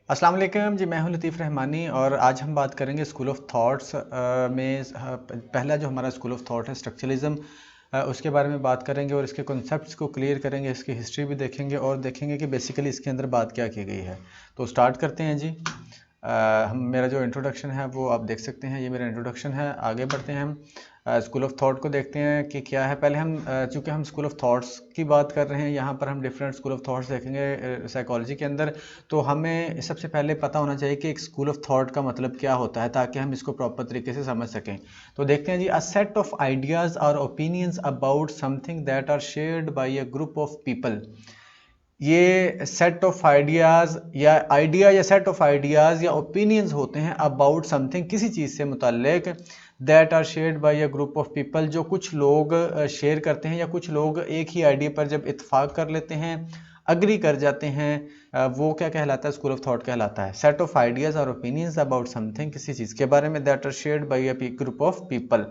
अस्सलाम वालेकुम जी, मैं हूं लतीफ़ रहमानी और आज हम बात करेंगे स्कूल ऑफ थॉट्स में पहला जो हमारा स्कूल ऑफ थॉट है स्ट्रक्चरलिज्म। उसके बारे में बात करेंगे और इसके कॉन्सेप्ट्स को क्लियर करेंगे, इसकी हिस्ट्री भी देखेंगे और देखेंगे कि बेसिकली इसके अंदर बात क्या की गई है। तो स्टार्ट करते हैं जी। मेरा जो इंट्रोडक्शन है वो आप देख सकते हैं, ये मेरा इंट्रोडक्शन है। आगे बढ़ते हैं हम स्कूल ऑफ थॉट को देखते हैं कि क्या है। पहले हम चूँकि हम स्कूल ऑफ थॉट्स की बात कर रहे हैं, यहाँ पर हम डिफरेंट स्कूल ऑफ थॉट्स देखेंगे साइकोलॉजी के अंदर। तो हमें सबसे पहले पता होना चाहिए कि एक स्कूल ऑफ थॉट का मतलब क्या होता है, ताकि हम इसको प्रॉपर तरीके से समझ सकें। तो देखते हैं जी, अ सेट ऑफ आइडियाज़ और opinions about something that are shared by a group of people. ये सेट ऑफ आइडियाज़ या सेट ऑफ आइडियाज़ या ओपिनियंस होते हैं अबाउट समथिंग, किसी चीज़ से मुतल्लिक, that are shared by a group of people, जो कुछ लोग शेयर करते हैं या कुछ लोग एक ही आइडिया पर जब इत्फाक कर लेते हैं, अग्री कर जाते हैं, वो क्या कहलाता है? स्कूल ऑफ थॉट कहलाता है। सेट ऑफ आइडियाज़ और ओपिनियंस अबाउट समथिंग, किसी चीज़ के बारे में, that are shared by a group of people,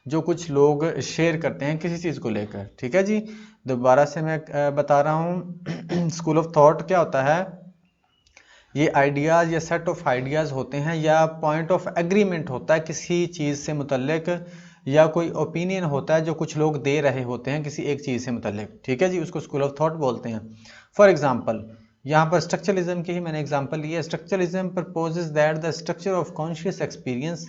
जो कुछ लोग शेयर करते हैं किसी चीज़ को लेकर। ठीक है जी, दोबारा से मैं बता रहा हूँ स्कूल ऑफ थॉट क्या होता है? ये आइडियाज़ या सेट ऑफ आइडियाज़ होते हैं या पॉइंट ऑफ एग्रीमेंट होता है किसी चीज़ से मुतल्लिक, या कोई ओपिनियन होता है जो कुछ लोग दे रहे होते हैं किसी एक चीज़ से मुतल्लिक। ठीक है जी, उसको स्कूल ऑफ थॉट बोलते हैं। फॉर एग्जाम्पल, यहाँ पर स्ट्रक्चरलिज्म की ही मैंने एग्जाम्पल ली है। Structuralism proposes that the structure of conscious experience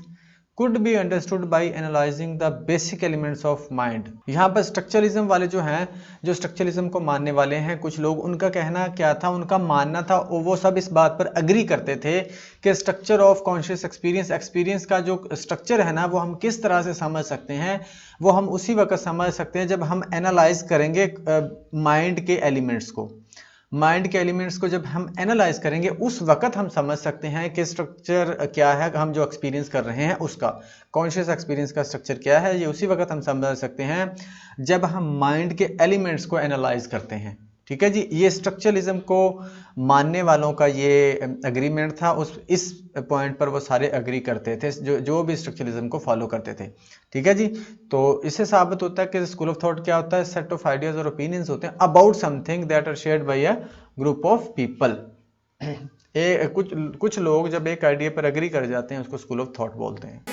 could be understood by analyzing the basic elements of mind। यहाँ पर स्ट्रक्चरलिज्म वाले जो हैं, जो स्ट्रक्चरलिज्म को मानने वाले हैं कुछ लोग, उनका कहना क्या था, उनका मानना था, वो सब इस बात पर अग्री करते थे कि structure of conscious experience, experience का जो स्ट्रक्चर है ना, वो हम किस तरह से समझ सकते हैं, वो हम उसी वक्त समझ सकते हैं जब हम एनालाइज करेंगे माइंड के एलिमेंट्स को। माइंड के एलिमेंट्स को जब हम एनालाइज करेंगे, उस वक्त हम समझ सकते हैं कि स्ट्रक्चर क्या है, हम जो एक्सपीरियंस कर रहे हैं उसका कॉन्शियस एक्सपीरियंस का स्ट्रक्चर क्या है, ये उसी वक्त हम समझ सकते हैं जब हम माइंड के एलिमेंट्स को एनालाइज करते हैं। ठीक है जी, ये स्ट्रक्चरलिज्म को मानने वालों का ये एग्रीमेंट था। इस पॉइंट पर वो सारे एग्री करते थे, जो भी स्ट्रक्चरलिज्म को फॉलो करते थे। ठीक है जी, तो इससे साबित होता है कि स्कूल ऑफ थॉट क्या होता है? सेट ऑफ आइडियाज और ओपिनियंस होते हैं about something that are shared by a group of people. कुछ लोग जब एक आइडिया पर एग्री कर जाते हैं, उसको स्कूल ऑफ थॉट बोलते हैं।